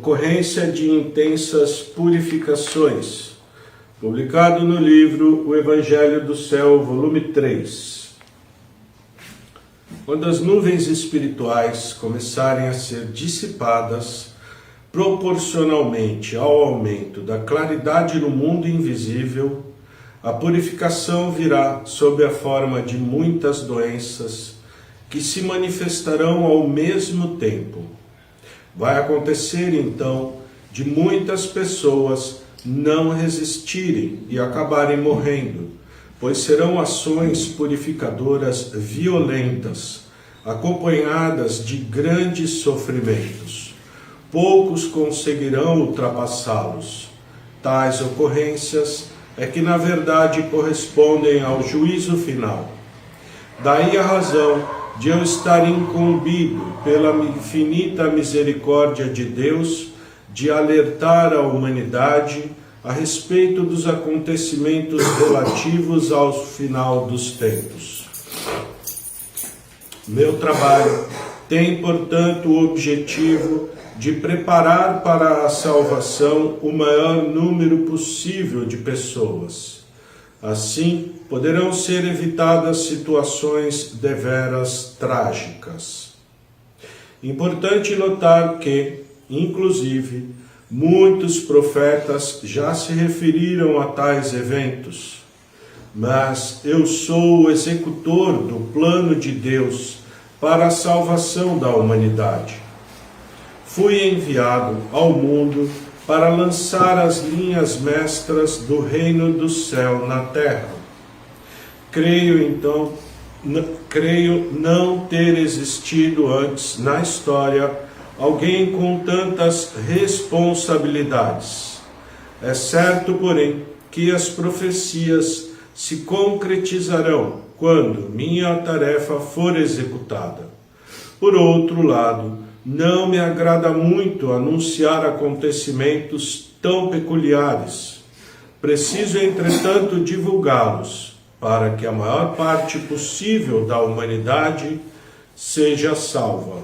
decorrência de intensas purificações, publicado no livro O Evangelho do Céu, volume 3. Quando as nuvens espirituais começarem a ser dissipadas proporcionalmente ao aumento da claridade no mundo invisível, a purificação virá sob a forma de muitas doenças que se manifestarão ao mesmo tempo. Vai acontecer, então, de muitas pessoas não resistirem e acabarem morrendo, pois serão ações purificadoras violentas, acompanhadas de grandes sofrimentos. Poucos conseguirão ultrapassá-los. Tais ocorrências é que, na verdade, correspondem ao juízo final. Daí a razão de eu estar incumbido pela infinita misericórdia de Deus de alertar a humanidade a respeito dos acontecimentos relativos ao final dos tempos. Meu trabalho tem, portanto, o objetivo de preparar para a salvação o maior número possível de pessoas. Assim, poderão ser evitadas situações deveras trágicas. Importante notar que, inclusive, muitos profetas já se referiram a tais eventos, mas eu sou o executor do plano de Deus para a salvação da humanidade. Fui enviado ao mundo para lançar as linhas mestras do reino do céu na terra. Creio não ter existido antes na história alguém com tantas responsabilidades. É certo, porém, que as profecias se concretizarão quando minha tarefa for executada. Por outro lado, não me agrada muito anunciar acontecimentos tão peculiares. Preciso, entretanto, divulgá-los, para que a maior parte possível da humanidade seja salva.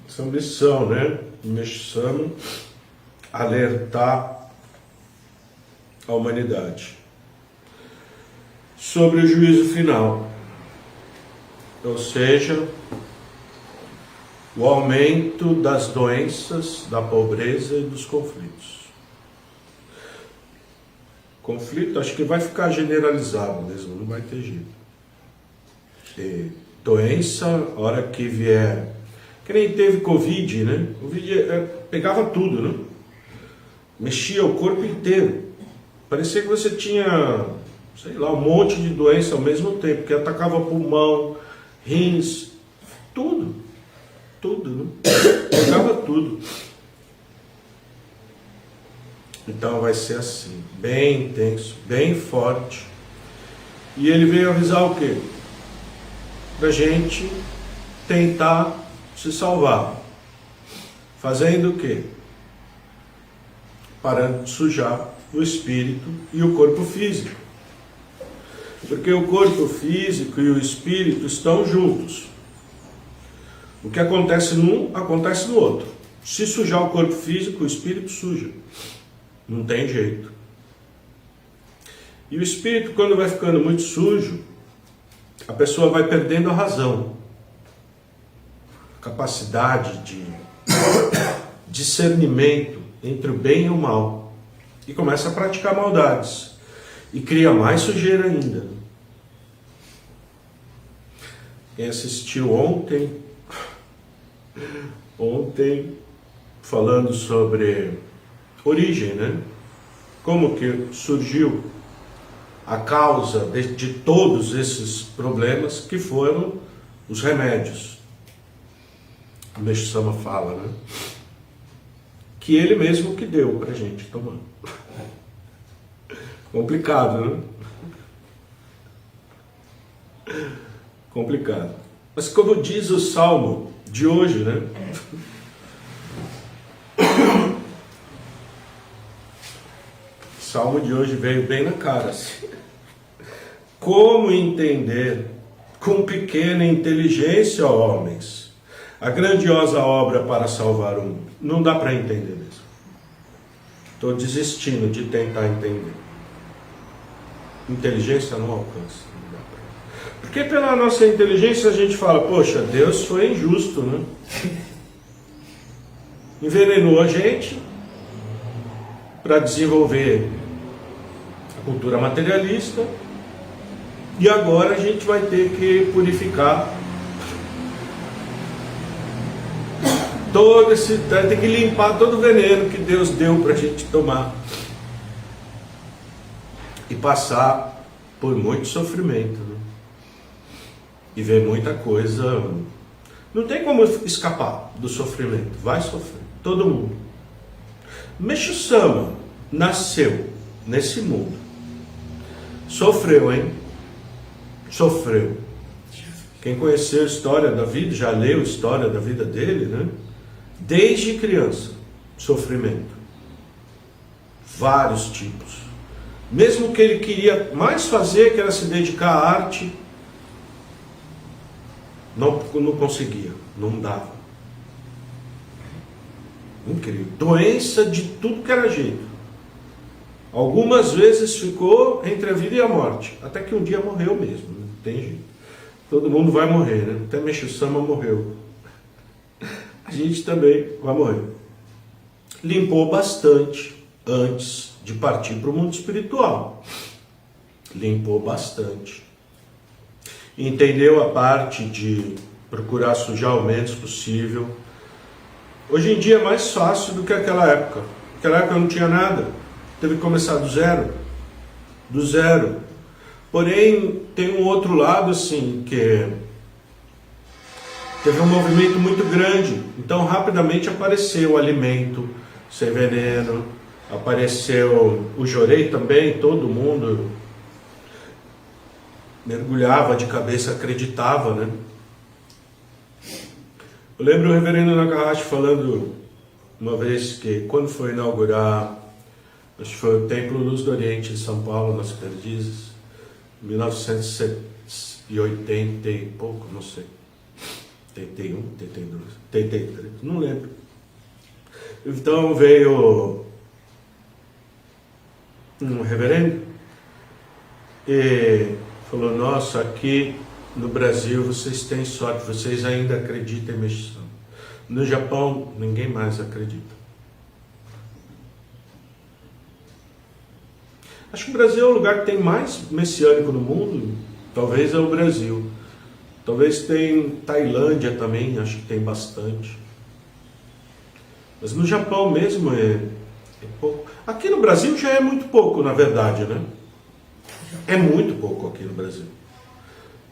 Essa missão, né? Missão alertar a humanidade sobre o juízo final, ou seja, o aumento das doenças, da pobreza e dos conflitos. Conflito, acho que vai ficar generalizado mesmo, não vai ter jeito. E doença, a hora que vier, que nem teve Covid, né? Covid pegava tudo, né? Mexia o corpo inteiro. Parecia que você tinha, sei lá, um monte de doença ao mesmo tempo, que atacava pulmão, rins, tudo, né? Pegava tudo. Então vai ser assim, bem intenso, bem forte. E ele veio avisar o quê? Pra gente tentar se salvar. Fazendo o quê? Parando de sujar o espírito e o corpo físico. Porque o corpo físico e o espírito estão juntos. O que acontece num, acontece no outro. Se sujar o corpo físico, o espírito suja. Não tem jeito. E o espírito, quando vai ficando muito sujo, a pessoa vai perdendo a razão, a capacidade de discernimento entre o bem e o mal, e começa a praticar maldades, e cria mais sujeira ainda. Quem assistiu ontem, falando sobre origem, né? Como que surgiu a causa de todos esses problemas, que foram os remédios. O Meixo Sama fala, né? Que ele mesmo que deu pra gente tomar. Complicado, né? Complicado. Mas como diz o Salmo de hoje, né? O Salmo de hoje veio bem na cara, assim. Como entender com pequena inteligência, homens, a grandiosa obra para salvar o mundo. Não dá para entender mesmo. Estou desistindo de tentar entender. Inteligência não alcança. Não dá pra... Porque pela nossa inteligência a gente fala, poxa, Deus foi injusto, né? Envenenou a gente para desenvolver a cultura materialista e agora a gente vai ter que purificar todo esse, tem que limpar todo o veneno que Deus deu para a gente tomar e passar por muito sofrimento, né? E ver muita coisa. Não tem como escapar do sofrimento, vai sofrer, todo mundo. Meixo Sama nasceu nesse mundo, sofreu, hein? Sofreu. Quem conheceu a história da vida, já leu a história da vida dele, né? Desde criança, sofrimento. Vários tipos. Mesmo que ele queria mais fazer, que era se dedicar à arte, não conseguia, não dava. Incrível. Doença de tudo que era jeito. Algumas vezes ficou entre a vida e a morte, até que um dia morreu mesmo, né? Tem jeito. Todo mundo vai morrer, né? Até Meixo Sama morreu. A gente também vai morrer. Limpou bastante antes de partir para o mundo espiritual. Limpou bastante. Entendeu a parte de procurar sujar o menos possível. Hoje em dia é mais fácil do que aquela época. Naquela época não tinha nada. Teve que começar do zero. Do zero. Porém, tem um outro lado assim, que teve um movimento muito grande. Então, rapidamente apareceu o alimento sem veneno. Apareceu o jorei também, todo mundo mergulhava de cabeça, acreditava, né? Eu lembro o reverendo Nakahashi falando uma vez que quando foi inaugurar, acho que foi o Templo Luz do Oriente de São Paulo, nas Perdizes, 1980 e pouco, não sei, 81, 82, 83, não lembro. Então veio um reverendo e falou, nossa, aqui no Brasil vocês têm sorte, vocês ainda acreditam em Meixo Sama. No Japão ninguém mais acredita. Acho que o Brasil é o lugar que tem mais messiânico no mundo, talvez é o Brasil. Talvez tem Tailândia também, acho que tem bastante. Mas no Japão mesmo é pouco. Aqui no Brasil já é muito pouco, na verdade, né? É muito pouco aqui no Brasil.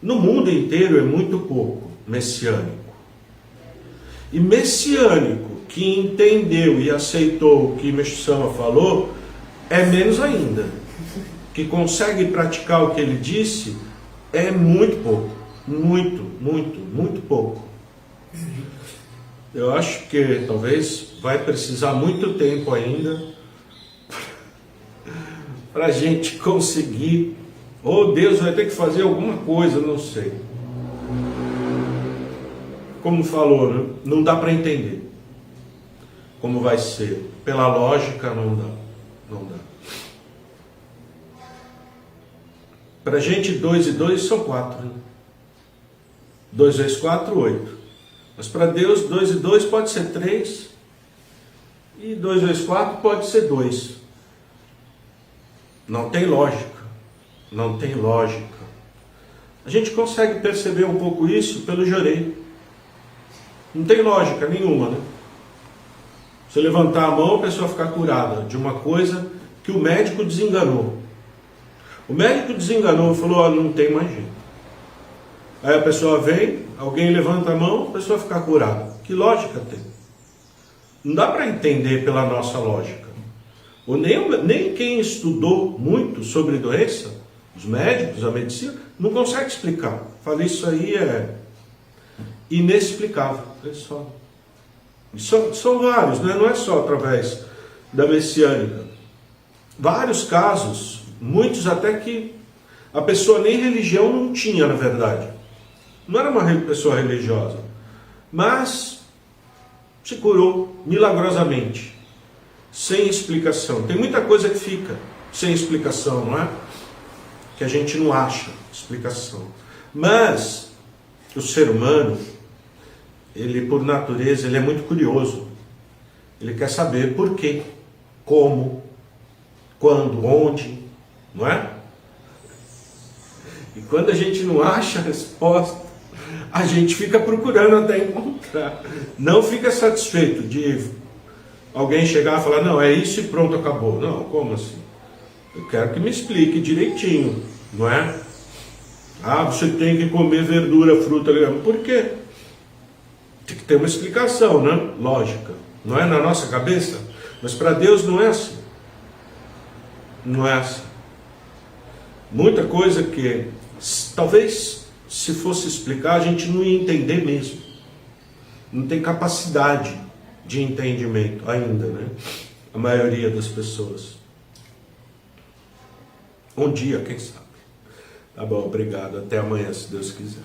No mundo inteiro é muito pouco messiânico. E messiânico que entendeu e aceitou o que Meixo Sama falou é menos ainda. Que consegue praticar o que ele disse é muito pouco. Muito, muito, muito pouco. Eu acho que talvez vai precisar muito tempo ainda para a gente conseguir, ou Deus vai ter que fazer alguma coisa, não sei. Como falou, né? Não dá para entender como vai ser. Pela lógica, não dá. Não dá. Para a gente, 2 e 2 são 4. Né? 2 vezes 4, 8. Mas para Deus, 2 e 2 pode ser 3. E 2 vezes 4 pode ser 2. Não tem lógica. Não tem lógica. A gente consegue perceber um pouco isso pelo jorei. Não tem lógica nenhuma, né? Você levantar a mão, a pessoa ficar curada de uma coisa que o médico desenganou. O médico desenganou e falou, não tem mais jeito. Aí a pessoa vem, alguém levanta a mão, a pessoa fica curada. Que lógica tem? Não dá para entender pela nossa lógica. Ou nem quem estudou muito sobre doença, os médicos, a medicina, não consegue explicar. Falei, isso aí é inexplicável. São vários, né? Não é só através da messiânica. Vários casos, muitos até que a pessoa nem religião não tinha, na verdade. Não era uma pessoa religiosa, mas se curou milagrosamente, sem explicação. Tem muita coisa que fica sem explicação, não é? Que a gente não acha explicação. Mas o ser humano, ele por natureza, ele é muito curioso. Ele quer saber por quê, como, quando, onde, não é? E quando a gente não acha a resposta, a gente fica procurando até encontrar. Não fica satisfeito de alguém chegar e falar, não, é isso e pronto, acabou. Não, como assim? Eu quero que me explique direitinho, não é? Ah, você tem que comer verdura, fruta, por quê? Tem que ter uma explicação, né? Lógica. Não é na nossa cabeça? Mas para Deus não é assim. Não é assim. Muita coisa que talvez se fosse explicar a gente não ia entender mesmo. Não tem capacidade de entendimento ainda, né? A maioria das pessoas. Um dia, quem sabe. Tá bom, obrigado. Até amanhã, se Deus quiser.